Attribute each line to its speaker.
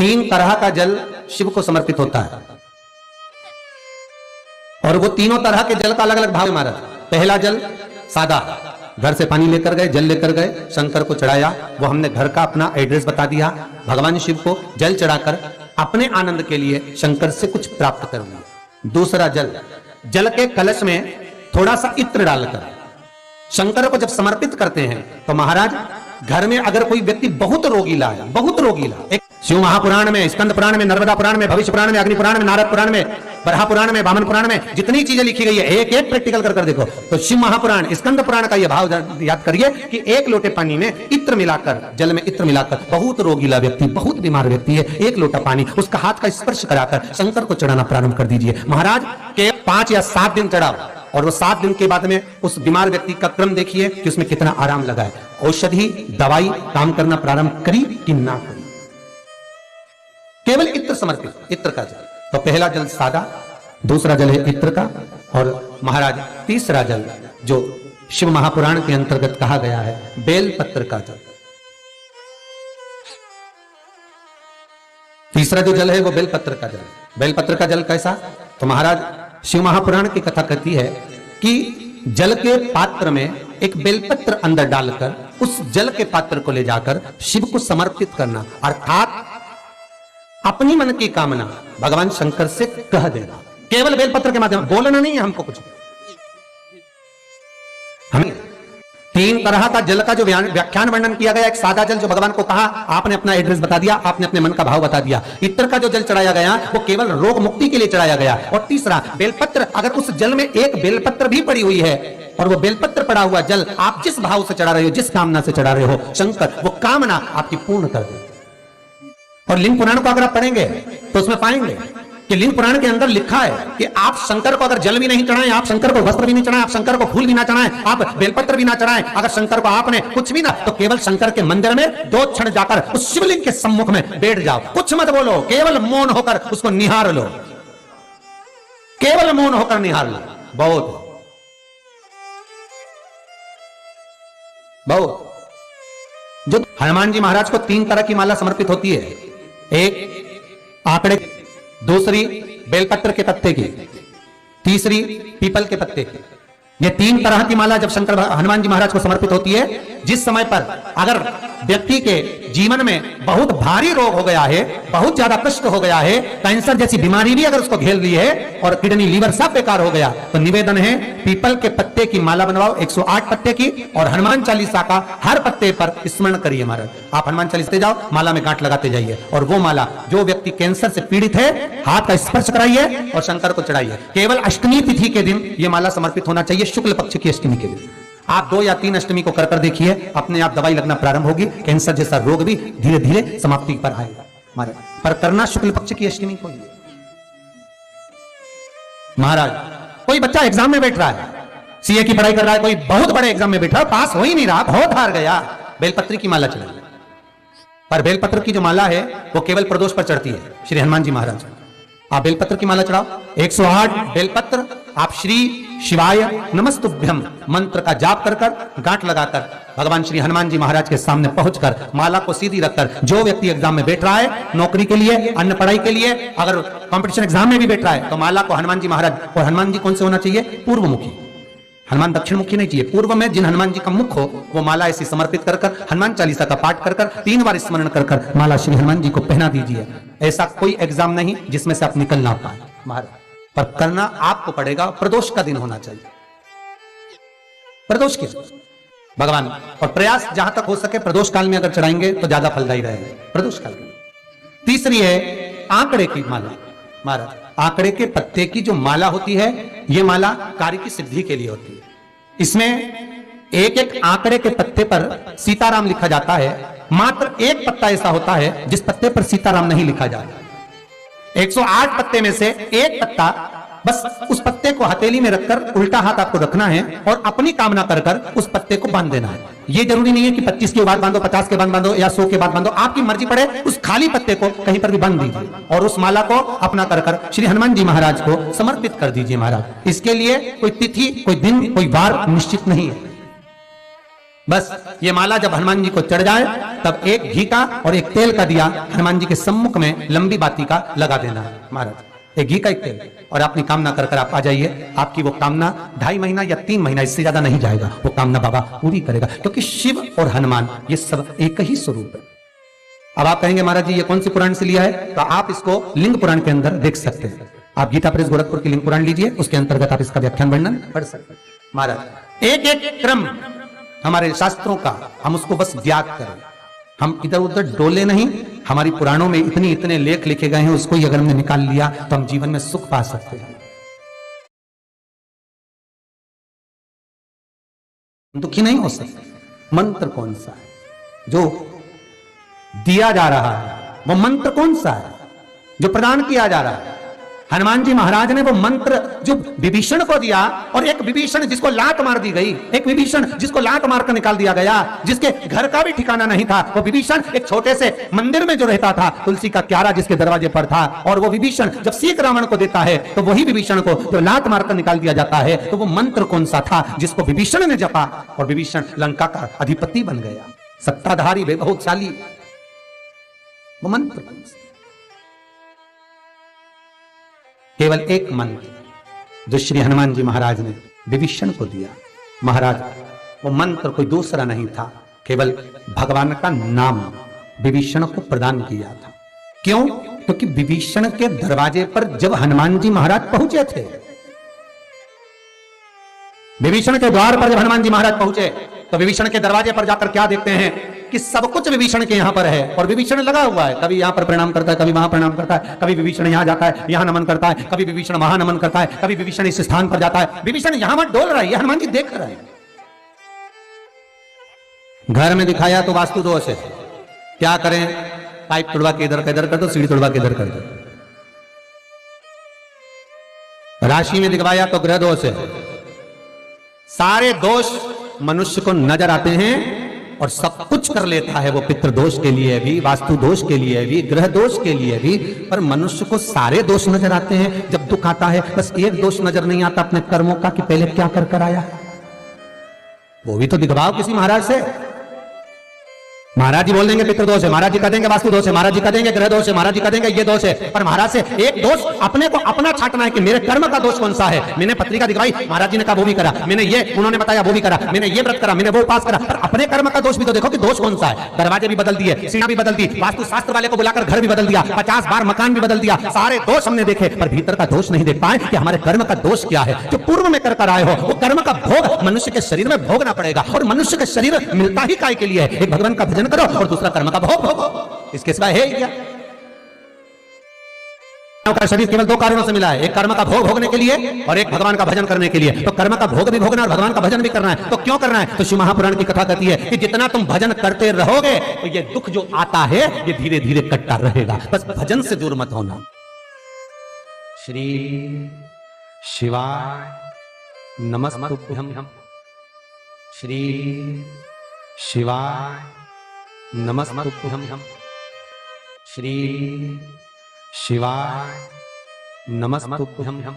Speaker 1: 3 तरह का जल शिव को समर्पित होता है और वो तीनों तरह के जल का अलग अलग भाव मारा। पहला जल सादा, घर से पानी लेकर गए, जल लेकर गए, शंकर को चढ़ाया, वो हमने घर का अपना एड्रेस बता दिया, भगवान शिव को जल चढ़ाकर अपने आनंद के लिए शंकर से कुछ प्राप्त कर लिया। दूसरा जल, जल के कलश में थोड़ा सा इत्र डालकर शंकर को जब समर्पित करते हैं तो महाराज घर में अगर कोई व्यक्ति बहुत रोगीला है, बहुत रोगीला, एक शिव महापुराण में, स्कंद पुराण में, नर्मदा पुराण में, भविष्य पुराण में, अग्नि पुराण में, नारद पुराण में, बरहा पुराण में, वामन पुराण में जितनी चीजें लिखी गई है एक एक प्रैक्टिकल कर देखो तो शिव महापुराण, स्कंद पुराण का यह भाव याद करिए कि एक लोटे पानी में इत्र मिलाकर, जल में इत्र मिलाकर, बहुत रोगीला व्यक्ति, बहुत बीमार व्यक्ति है, एक लोटा पानी उसका हाथ का स्पर्श कराकर शंकर को चढ़ाना प्रारंभ कर दीजिए। महाराज के 5 या 7 दिन चढ़ाओ और वो 7 दिन के बाद में उस बीमार व्यक्ति का क्रम देखिए कि उसमें कितना आराम लगा है। औषधि दवाई काम करना प्रारंभ करी कि ना करी। केवल इत्र समर्पित, इत्र का जल। तो पहला जल सादा, दूसरा जल है इत्र का, और महाराज तीसरा जल जो शिव महापुराण के अंतर्गत कहा गया है बेलपत्र का जल। तीसरा जो जल है वो बेलपत्र का जल। बेलपत्र का जल कैसा? तो महाराज शिव महापुराण की कथा कहती है कि जल के पात्र में एक बेलपत्र अंदर डालकर उस जल के पात्र को ले जाकर शिव को समर्पित करना, अर्थात अपनी मन की कामना भगवान शंकर से कह देना। केवल बेलपत्र के माध्यम, बोलना नहीं है हमको कुछ। हमें 3 तरह का जल का जो व्याख्यान वर्णन किया गया, एक सादा जल जो भगवान को कहा, आपने अपना एड्रेस बता दिया, आपने अपने मन का भाव बता दिया। इत्र का जो जल चढ़ाया गया वो केवल रोग मुक्ति के लिए चढ़ाया गया। और तीसरा बेलपत्र, अगर उस जल में एक बेलपत्र भी पड़ी हुई है और वो बेलपत्र पड़ा हुआ जल आप जिस भाव से चढ़ा रहे हो, जिस कामना से चढ़ा रहे हो, शंकर वो कामना आपकी पूर्ण कर दे। और लिंग पुराण को अगर आप पढ़ेंगे तो उसमें पाएंगे कि लिंग पुराण के अंदर लिखा है कि आप शंकर को अगर जल भी नहीं चढ़ाएं, आप शंकर को वस्त्र भी नहीं चढ़ाएं, आप शंकर को फूल भी ना चढ़ाएं, आप बेलपत्र भी ना चढ़ाएं, अगर शंकर को आपने कुछ भी ना, तो केवल शंकर के मंदिर में 2 क्षण जाकर उस शिवलिंग के सम्मुख में बैठ जाओ, कुछ मत बोलो, केवल मौन होकर उसको निहार लो, केवल मौन होकर निहार लो। बहुत जो हनुमान जी महाराज को 3 तरह की माला समर्पित होती है, एक आंकड़े, दूसरी बेलपत्र के पत्ते की, तीसरी पीपल के पत्ते की। ये 3 तरह की माला जब शंकर हनुमान जी महाराज को समर्पित होती है, जिस समय पर अगर व्यक्ति के जीवन में बहुत भारी रोग हो गया है, बहुत ज्यादा कष्ट हो गया है, कैंसर जैसी बीमारी भी अगर उसको घेर ली है और किडनी लीवर सब बेकार हो गया, तो निवेदन है पीपल के पत्ते की माला बनवाओ, 108 पत्ते की, और हनुमान चालीसा का हर पत्ते पर स्मरण करिए। महाराज आप हनुमान चालीसा जाओ, माला में गांठ लगाते जाइए, और वो माला जो व्यक्ति कैंसर से पीड़ित है हाथ का स्पर्श कराइए और शंकर को चढ़ाइए। केवल अष्टमी तिथि के दिन यह माला समर्पित होना चाहिए, शुक्ल पक्ष की अष्टमी के दिन। आप 2 या 3 अष्टमी को कर देखिए, अपने आप दवाई लगना प्रारंभ होगी, कैंसर जैसा रोग भी धीरे धीरे समाप्ति पर आएगा। महाराज पर करना शुक्ल पक्ष की अष्टमी को। महाराज कोई बच्चा एग्जाम में बैठ रहा है, सीए की पढ़ाई कर रहा है, कोई बहुत बड़े एग्जाम में बैठा, पास हो ही नहीं रहा, बहुत हार गया, बेलपत्र की माला चढ़ाई। पर बेलपत्र की जो माला है वो केवल प्रदोष पर चढ़ती है। श्री हनुमान जी महाराज आप बेलपत्र की माला चढ़ाओ, 108 बेलपत्र आप श्री शिवाय नमस्तुभ्यम मंत्र का जाप कर गांठ लगाकर भगवान श्री हनुमान जी महाराज के सामने पहुंचकर माला को सीधी रखकर, जो व्यक्ति एग्जाम में बैठ रहा है, नौकरी के लिए, अन्य पढ़ाई के लिए, अगर कंपटीशन एग्जाम में भी बैठ रहा है, तो माला को हनुमान जी महाराज, और हनुमान जी कौन से होना चाहिए? पूर्वमुखी। हनुमान दक्षिण मुखी नहीं चाहिए, पूर्व में जिन हनुमान जी का मुख हो वो माला ऐसी समर्पित कर हनुमान चालीसा का पाठ कर 3 बार स्मरण कर माला श्री हनुमान जी को पहना दीजिए। ऐसा कोई एग्जाम नहीं जिसमें से आप निकल ना पाए महाराज, पर करना आपको पड़ेगा। प्रदोष का दिन होना चाहिए, प्रदोष के भगवान, और प्रयास जहां तक हो सके प्रदोष काल में अगर चढ़ाएंगे तो ज्यादा फलदायी रहेगा, प्रदोष काल में। तीसरी है आंकड़े की माला। महाराज आंकड़े के पत्ते की जो माला होती है, यह माला कार्य की सिद्धि के लिए होती है। इसमें एक एक आंकड़े के पत्ते पर सीताराम लिखा जाता है, मात्र एक पत्ता ऐसा होता है जिस पत्ते पर सीताराम नहीं लिखा जाता। 108 पत्ते में से एक पत्ता, बस उस पत्ते को हथेली में रखकर उल्टा हाथ आपको रखना है और अपनी कामना कर उस पत्ते को बांध देना है। ये जरूरी नहीं है कि 25 के बाद बांधो, 50 के बाद बांधो या 100 के बाद बांधो, आपकी मर्जी पड़े, उस खाली पत्ते को कहीं पर भी बांध दीजिए और उस माला को अपना कर श्री हनुमान जी महाराज को समर्पित कर दीजिए। महाराज इसके लिए कोई तिथि, कोई दिन, कोई वार निश्चित नहीं है। बस ये माला जब हनुमान जी को चढ़ जाए तब एक घी का और एक तेल का दिया हनुमान जी के सम्मुख में लंबी बाती का लगा देना महाराज, एक घी का एक तेल, और अपनी कामना कर कर आप आ जाइए। आपकी वो कामना 2.5 महीना या 3 महीना इससे ज्यादा नहीं जाएगा, वो कामना बाबा पूरी करेगा, क्योंकि शिव और हनुमान ये सब एक ही स्वरूप है। अब आप कहेंगे महाराज जी ये कौन सी पुराण से लिया है, तो आप इसको लिंग पुराण के अंदर देख सकते हैं। आप गीता प्रेस गोरखपुर की लिंग पुराण लीजिए, उसके अंतर्गत आप इसका व्याख्यान वर्णन पढ़ सकते हैं। महाराज एक एक क्रम हमारे शास्त्रों का हम उसको बस ज्ञात करें, हम इधर उधर डोले नहीं। हमारी पुराणों में इतने लेख लिखे गए हैं, उसको ही अगर हमने निकाल लिया तो हम जीवन में सुख पा सकते हैं, दुखी नहीं हो सकते। मंत्र कौन सा है जो दिया जा रहा है, वो मंत्र कौन सा है जो प्रदान किया जा रहा है? हनुमान जी महाराज ने वो मंत्र जो विभीषण को दिया, और एक विभीषण जिसको लात मार दी गई, एक विभीषण जिसको लात मार कर निकाल दिया गया, जिसके घर का भी ठिकाना नहीं था, वो विभीषण एक छोटे से मंदिर में जो रहता था, तुलसी का क्यारा जिसके दरवाजे पर था, और वो विभीषण जब सीख रावण को देता है तो वही विभीषण को जो लात मारकर निकाल दिया जाता है, तो वो मंत्र कौन सा था जिसको विभीषण ने जपा और विभीषण लंका का अधिपति बन गया, सत्ताधारी वैभवशाली? वो मंत्र कौन सा? केवल एक मंत्र जो श्री हनुमान जी महाराज ने विभीषण को दिया। महाराज वो मंत्र कोई दूसरा नहीं था, केवल भगवान का नाम विभीषण को प्रदान किया था। क्यों? क्योंकि विभीषण के दरवाजे पर जब हनुमान जी महाराज पहुंचे थे, विभीषण के द्वार पर जब हनुमान जी महाराज पहुंचे तो विभीषण के दरवाजे पर जाकर क्या देखते हैं कि सब कुछ विभीषण के यहां पर है, और विभीषण लगा हुआ है, कभी यहां पर प्रणाम करता है, कभी वहां प्रणाम करता है, कभी विभीषण यहां जाता है, यहां नमन करता है, कभी विभीषण वहां नमन करता है, कभी विभीषण इस स्थान पर जाता है, विभीषण यहां मत डोल रहा है, ये हनुमान जी देख रहे हैं। घर में दिखाया तो वास्तु दोष है, क्या करें? पाइप तोड़वा के इधर का इधर कर दो, सीढ़ी तोड़वा के इधर कर दो। राशि में दिखवाया तो ग्रह दोष है। सारे दोष मनुष्य को नजर आते हैं और सब कुछ कर लेता है वो, पितृ दोष के लिए भी, वास्तु दोष के लिए भी, ग्रह दोष के लिए भी, पर मनुष्य को सारे दोष नजर आते हैं। जब दुख आता है बस एक दोष नजर नहीं आता अपने कर्मों का कि पहले क्या कर कर आया, वो भी तो दिखवाओ किसी महाराज से। महाराज जी बोल देंगे पितृ दोष है, महाराज जी कह देंगे वास्तु दोष है, महाराज जी कह देंगे ग्रह दोष है, महाराज जी कह देंगे ये दोष है, पर महाराज से एक दोष अपने को अपना छाटना है कि मेरे कर्म का दोष कौन सा है। मैंने पत्रिका दिखवाई, महाराज जी ने कहा वो भी करा, मैंने ये उन्होंने बताया वो भी करा, मैंने ये व्रत करा, मैंने वो उपास करा, पर अपने कर्म का दोष भी तो देखो कि दोष कौन सा है। दरवाजे भी बदल दिए, सीढ़ियां भी बदल दी, वास्तु शास्त्र वाले को बुलाकर घर भी बदल दिया, 50 बार मकान भी बदल दिया, सारे दोष हमने देखे, पर भीतर का दोष नहीं देख पाए कि हमारे कर्म का दोष क्या है। जो पूर्व में कर आए हो वो कर्म का भोग मनुष्य के शरीर में भोगना पड़ेगा, और मनुष्य का शरीर मिलता ही काय के लिए है? एक भगवान का भजन करो और दूसरा का भोग भोगो, इसके सिवाय है क्या? का शरीर केवल 2 कारणों से मिला है, एक कर्म का भोग भोगने के लिए और एक भगवान का भजन करने के लिए। तो कर्म का भोग भी भोगना और भगवान का भजन भी करना है, तो क्यों करना है? तो शिव महापुराण की कथा कहती है कि जितना तुम भजन करते रहोगे तो ये दुख जो आता है ये धीरे धीरे कटता रहेगा, बस भजन से दूर मत होना। श्री शिवाय नमस्तुभ्यं, श्री शिवाय नमस्तुभ्यं, श्री शिवाय नमस्तुभ्यं।